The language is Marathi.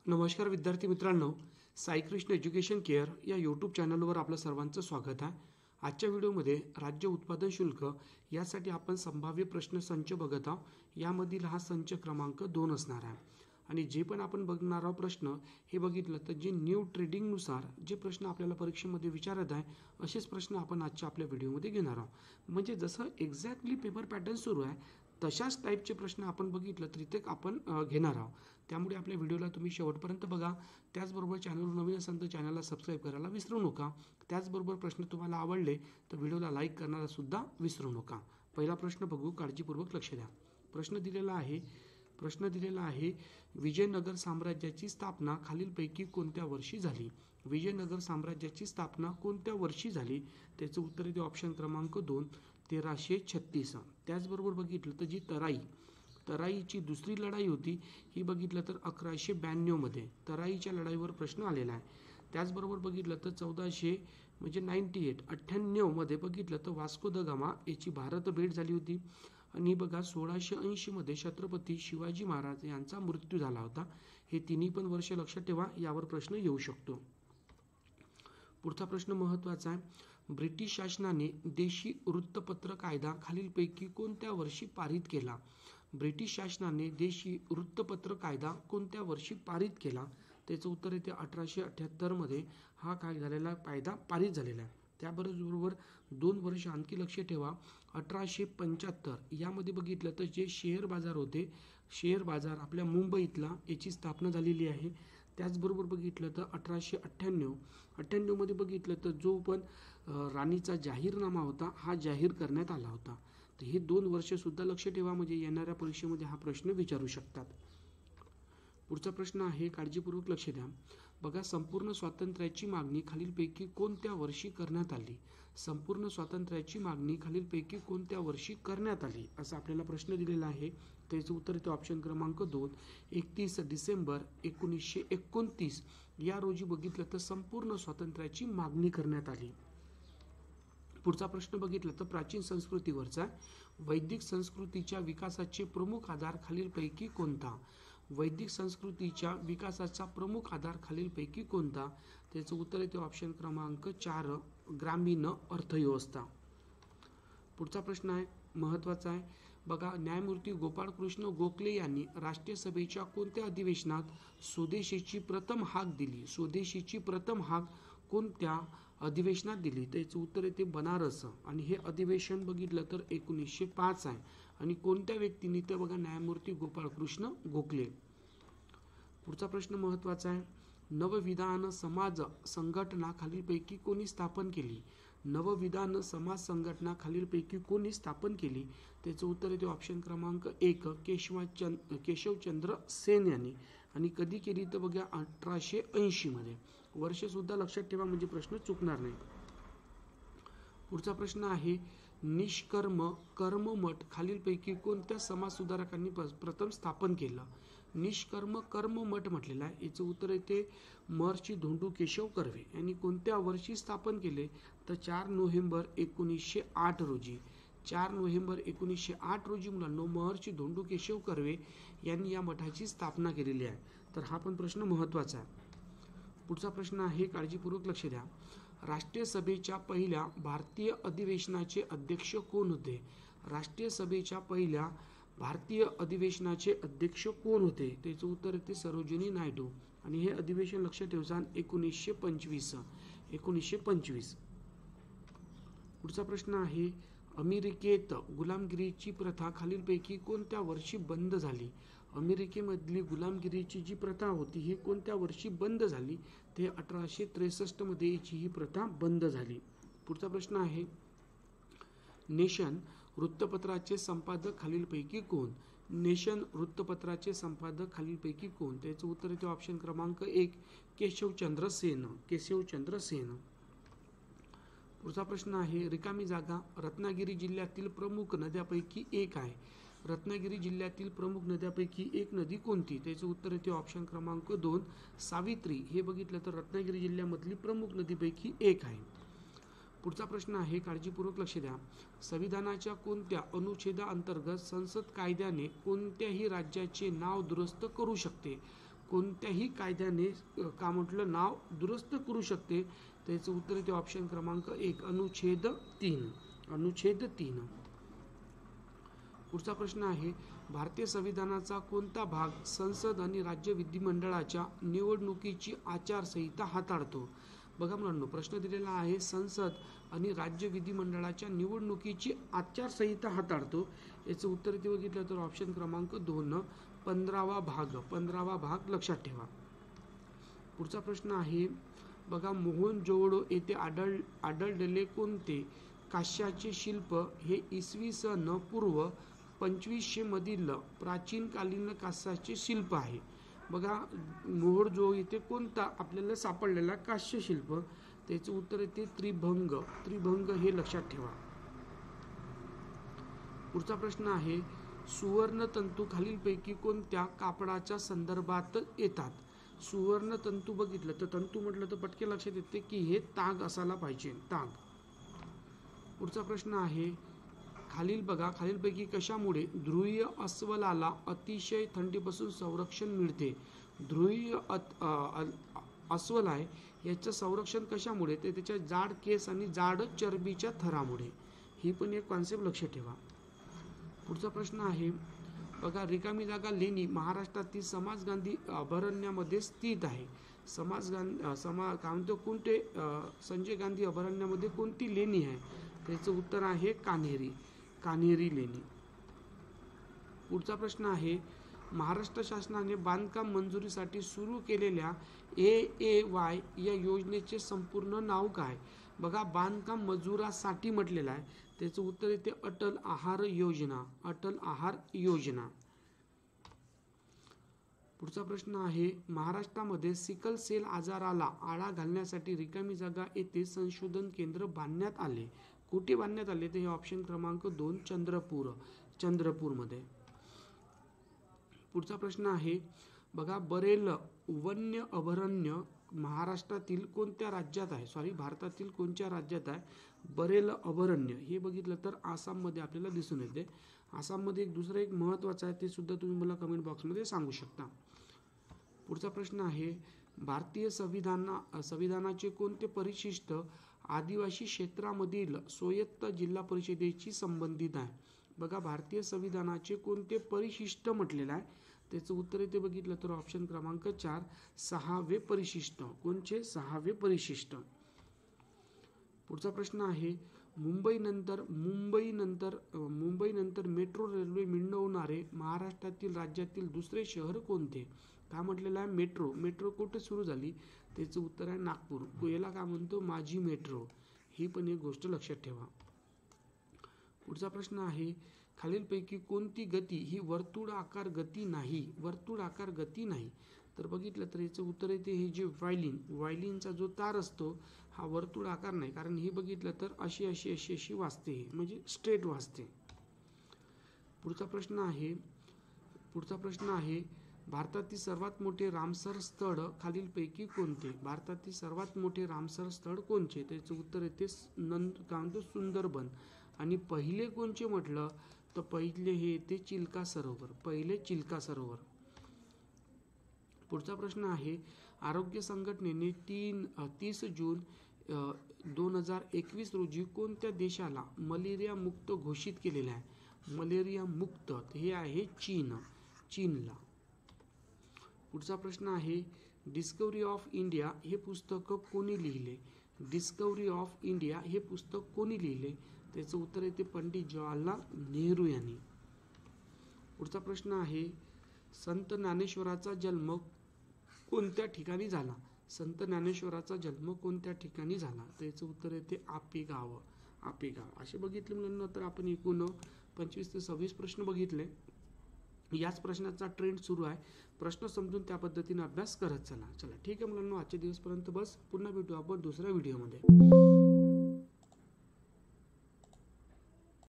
नमस्कार विद्यार्थी मित्रांनो, साईकृष्ण एज्युकेशन केअर या यूट्यूब चॅनलवर आपलं सर्वांचं स्वागत आहे. आजच्या व्हिडिओमध्ये राज्य उत्पादन शुल्क यासाठी आपण संभाव्य प्रश्न संच बघत आहोत. यामधील हा संच क्रमांक 2 असणार आहे आणि जे पण आपण बघणार आहोत प्रश्न हे बघितलं तर जे न्यू ट्रेडिंगनुसार जे प्रश्न आपल्याला परीक्षेमध्ये विचारत आहे असेच प्रश्न आपण आजच्या आपल्या व्हिडिओमध्ये घेणार आहोत. म्हणजे जसं एक्झॅक्टली पेपर पॅटर्न सुरू आहे तशाच टाईपचे प्रश्न आपण बघितलं तर इथे आपण घेणार आहोत. त्यामुळे आपल्या व्हिडिओला तुम्ही शेवटपर्यंत बघा. त्याचबरोबर चॅनलवर नवीन असाल तर चॅनलला सबस्क्राईब करायला विसरू नका. त्याचबरोबर प्रश्न तुम्हाला आवडले तर व्हिडिओला लाईक करण्याला सुद्धा विसरू नका. पहिला प्रश्न बघू, काळजीपूर्वक लक्ष द्या. प्रश्न दिलेला आहे विजयनगर साम्राज्याची स्थापना खालीलपैकी कोणत्या वर्षी झाली? विजयनगर साम्राज्याची स्थापना कोणत्या वर्षी झाली? त्याचं उत्तर आहे ऑप्शन क्रमांक 2 1336. त्याचबरोबर बघितलं तर जी तराईची दुसरी लढाई होती ही बघितलं तर 1192 मध्ये तराईच्या लढाईवर प्रश्न आलेला आहे. त्याचबरोबर बघितलं तर 98 मध्ये बघितलं तर वास्को द गामा याची भारत भेट झाली होती. आणि बघा 1680 मध्ये छत्रपती शिवाजी महाराज यांचा मृत्यू झाला होता. हे तिन्ही पण वर्ष लक्षात ठेवा, यावर प्रश्न येऊ शकतो. पुढचा प्रश्न महत्त्वाचा आहे. ब्रिटिश शासनाने देशी वृत्तपत्र कायदा खालीलपैकी कोणत्या वर्षी पारित केला? ब्रिटिश शासनाने देशी वृत्तपत्र कायदा कोणत्या वर्षी पारित केला? त्याचं उत्तर येते 1878 मध्ये हा काय झालेला कायदा पारित झालेला आहे. त्याबरोबर 2 वर्ष आणखी लक्ष ठेवा. 1875 यामध्ये बघितलं तर जे शेअर बाजार होते, शेअर बाजार आपल्या मुंबईतला याची स्थापना झालेली आहे. त्याचबरोबर बघितलं तर 1898 मध्ये बघितलं तर जो पण राणीचा जाहीरनामा होता हा जाहीर करण्यात आला होता. तर हे 2 वर्ष सुद्धा लक्ष ठेवा, म्हणजे येणाऱ्या परीक्षेमध्ये हा प्रश्न विचारू शकतात. पुढचा प्रश्न आहे, काळजीपूर्वक लक्ष द्या. बघा, संपूर्ण स्वातंत्र्याची मागणी खालीलपैकी कोणत्या वर्षी करण्यात आली? संपूर्ण स्वातंत्र्याची मागणी खालीलपैकी कोणत्या वर्षी करण्यात आली असं आपल्याला प्रश्न दिलेला आहे. त्याचं उत्तर येते ऑप्शन क्रमांक 2 31 डिसेंबर 1929 या रोजी बघितलं तर संपूर्ण स्वातंत्र्याची मागणी करण्यात आली. पुढचा प्रश्न बघितला तर प्राचीन संस्कृतीवरचा. वैदिक संस्कृतीच्या विकासाचे प्रमुख आधार खालीलपैकी कोणता? वैदिक संस्कृतीच्या विकासाचा प्रमुख आधार खालीलपैकी कोणता? त्याचं उत्तर येते ऑप्शन क्रमांक 4 ग्रामीण अर्थव्यवस्था. पुढचा प्रश्न आहे, महत्त्वाचा आहे. बघा, न्यायमूर्ती गोपाळकृष्ण गोखले यांनी राष्ट्रीय सभेच्या कोणत्या अधिवेशनात स्वदेशीची प्रथम हाक दिली? स्वदेशीची प्रथम हाक कोणत्या अधिवेशनात दिली? त्याचं उत्तर येते बनारस. आणि हे अधिवेशन बघितलं तर 1905 आहे. आणि कोणत्या व्यक्तीने? तर बघा, न्यायमूर्ती गोपाळकृष्ण गोखले. पुढचा प्रश्न महत्त्वाचा आहे. नवविधान समाज संघटना खालीलपैकी कोणी स्थापन केली? नवविधान समाज संघटना खालीलपैकी कोणी स्थापन केली? त्याचं उत्तर येते ऑप्शन क्रमांक 1 केशवचंद्र सेन यांनी. आणि कधी केली? तर बघा 1880 मध्ये. वर्ष सुद्धा लक्षात ठेवा, म्हणजे प्रश्न चुकणार नाही. पुढचा प्रश्न आहे, निष्कर्म कर्ममठ खालीलपैकी कोणत्या समाज सुधारकांनी प्रथम स्थापन केलं? निष्कर्म कर्ममठ म्हटलेला आहे. याचं उत्तर येते महर्षी धोंडू केशव कर्वे यांनी कोणत्या वर्षी स्थापन केले? तर 4 नोव्हेंबर 1908 रोजी. 4 नोव्हेंबर 1908 रोजी मुलांनो महर्षी धोंडू केशव कर्वे यांनी या मठाची स्थापना केलेली आहे. तर हा पण प्रश्न महत्त्वाचा आहे. पुढचा प्रश्न आहे, काळजीपूर्वक लक्ष द्या. राष्ट्रीय सभेच्या पहिल्या भारतीय अधिवेशनाचे अध्यक्ष कोण होते? राष्ट्रीय सभेच्या पहिल्या भारतीय अधिवेशनाचे अध्यक्ष कोण होते? त्याचं उत्तर येते सरोजिनी नायडू. आणि हे अधिवेशन लक्षात ठेवा 1925. पुढचा प्रश्न आहे, अमेरिकेत गुलामगिरीची प्रथा खालीलपैकी कोणत्या वर्षी बंद झाली? अमेरिकेमधली गुलामगिरीची जी प्रथा होती ही कोणत्या वर्षी बंद झाली? ते 1863 मध्ये याची ही प्रथा बंद झाली. पुढचा प्रश्न आहे, नेशन वृत्तपत्राचे संपादक खालीलपैकी कोण? नेशन वृत्तपत्राचे संपादक खालीलपैकी कोण? त्याचं उत्तर येते ऑप्शन क्रमांक 1 केशवचंद्र सेन. पुढचा प्रश्न आहे, रिकामी जागा रत्नागिरी जिल्ह्यातील प्रमुख नद्यापैकी एक आहे. रत्नागिरी जिल्ह्यातील प्रमुख नद्यापैकी एक नदी कोणती? त्याचं उत्तर येते ऑप्शन क्रमांक 2 सावित्री. हे बघितलं तर रत्नागिरी जिल्ह्यामधली प्रमुख नदीपैकी एक आहे. पुढचा प्रश्न आहे, काळजीपूर्वक लक्ष द्या. संविधानाच्या कोणत्या अनुच्छेदाअंतर्गत संसद कायद्याने कोणत्याही राज्याचे नाव दुरुस्त करू शकते? कोणत्याही कायद्याने का म्हटलं नाव दुरुस्त करू शकते? त्याचं उत्तर येते ऑप्शन क्रमांक 1 अनुच्छेद 3. अनुच्छेद 3. पुढचा प्रश्न आहे भारतीय संविधानाचा कोणता भाग संसद आणि राज्य विधिमंडळाच्या निवडणुकीची आचारसंहिता हाताळतो? बघा मुलांनो, प्रश्न दिलेला आहे संसद आणि राज्य विधिमंडळाच्या निवडणुकीची आचारसंहिता हाताळतो. याचं उत्तर इथे बघितलं तर ऑप्शन क्रमांक 2 15वा भाग. 15वा भाग लक्षात ठेवा. पुढचा प्रश्न आहे बघा मोहनजोदडो येथे आढळलेले कोणते कांस्याचे शिल्प हे इसवी सन पूर्व 2500 मधील प्राचीनकालीन कांस्याचे शिल्प आहे? बघा मोहनजोदडो येथे कोणता आपल्याला सापडलेला कांस्य शिल्प? त्याचं उत्तर येते त्रिभंग. त्रिभंग हे लक्षात ठेवा. पुढचा प्रश्न आहे सुवर्णतंतू खालीलपैकी कोणत्या कापडाच्या संदर्भात येतात? सुवर्णतंतू बघितलं तर तंतू म्हटलं तर पटके लक्षात येते की हे ताग असायला पाहिजे, ताग. पुढचा प्रश्न आहे खालीलपैकी कशामुळे ध्रुवीय अस्वलाला अतिशय थंडीपासून संरक्षण मिळते? ध्रुवीय अस्वल आहे याचं संरक्षण कशामुळे? ते त्याच्या जाड केस आणि जाड चरबीच्या थरामुळे. ही पण एक कॉन्सेप्ट लक्षात ठेवा. पुढचा प्रश्न आहे बघा रिकामी जागा लेणी महाराष्ट्रातील समाज गांधी अभयारण्यामध्ये स्थित आहे. कोणते संजय गांधी अभयारण्यामध्ये कोणती लेणी आहे? त्याचं उत्तर आहे कान्हेरी लेणी. पुढचा प्रश्न आहे महाराष्ट्र शासनाने बांधकाम मंजुरीसाठी सुरू केलेल्या AAY या योजनेचे संपूर्ण नाव काय? बघा बांधकाम मजुरासाठी म्हटलेलं आहे. त्याचं उत्तर येते अटल आहार योजना. अटल आहार योजना. पुढचा प्रश्न आहे महाराष्ट्रामध्ये सिकल सेल आजाराला आळा घालण्यासाठी रिकामी जागा येथे संशोधन केंद्र बांधण्यात आले. कुठे बांधण्यात आले? ते ऑप्शन क्रमांक 2 चंद्रपूरमध्ये. पुढचा प्रश्न आहे बघा बरेल वन्य अभयारण्य भारतातील कोणत्या राज्यात आहे? बरेल अभयारण्य हे बघितलं तर आसाममध्ये आपल्याला दिसून येते. आसाममध्ये दुसरं एक महत्त्वाचं आहे, ते सुद्धा तुम्ही मला कमेंट बॉक्समध्ये सांगू शकता. पुढचा प्रश्न आहे भारतीय संविधानाचे कोणते परिशिष्ट आदिवासी क्षेत्रामधील स्वायत्त जिल्हा परिषदेशी संबंधित आहे? बघा भारतीय संविधानाचे कोणते परिशिष्ट म्हटलेलं आहे? त्याचं उत्तर इथे बघितलं तर ऑप्शन क्रमांक 4 6वे परिशिष्ट. कोणचे? 6वे परिशिष्ट. पुढचा प्रश्न आहे मुंबईनंतर मेट्रो रेल्वे मिळवणारे महाराष्ट्रातील राज्यातील दुसरे शहर कोणते? काय म्हटलेलं आहे? मेट्रो कुठे सुरू झाली? त्याचं उत्तर आहे नागपूर. याला काय म्हणतो? माझी मेट्रो. ही पण एक गोष्ट लक्षात ठेवा. पुढचा प्रश्न आहे खालीलपैकी कोणती गती ही वर्तुळाकार गती नाही? तर बघितलं तर याचं उत्तर येते हे जे व्हायलिनचा जो तार असतो हा वर्तुळाकार नाही, कारण हे बघितलं तर अशी वाजते, म्हणजे स्ट्रेट वाजते. पुढचा प्रश्न आहे भारतातील सर्वात मोठे रामसर स्थळ खालीलपैकी कोणते? भारतातील सर्वात मोठे रामसर स्थळ कोणते? त्याचं उत्तर येते सुंदरबन. आणि पहिले कोणचे म्हटलं तर पहिले हे येते चिल्का सरोवर. पुढचा प्रश्न आहे आरोग्य संघटनेने 30 जून 2021 रोजी कोणत्या देशाला मलेरिया मुक्त घोषित केलेले आहे? मलेरिया मुक्त हे आहे चीनला. पुढचा प्रश्न आहे डिस्कवरी ऑफ इंडिया हे पुस्तक कोणी लिहिले? त्याचं उत्तर येते पंडित जवाहरलाल नेहरू यांनी. पुढचा प्रश्न आहे संत ज्ञानेश्वराचा जन्म कोणत्या ठिकाणी झाला? त्याचं उत्तर येते आपेगाव. असे बघितले मुलांना तर आपण एकूण 25 ते 26 प्रश्न बघितले. याच प्रश्नाचा ट्रेंड सुरू आहे. प्रश्न समजून त्या पद्धतीने अभ्यास करत चला. ठीक आहे मुलांना, आजच्या दिवसपर्यंत बस. पुन्हा भेटू आपण दुसऱ्या व्हिडिओमध्ये.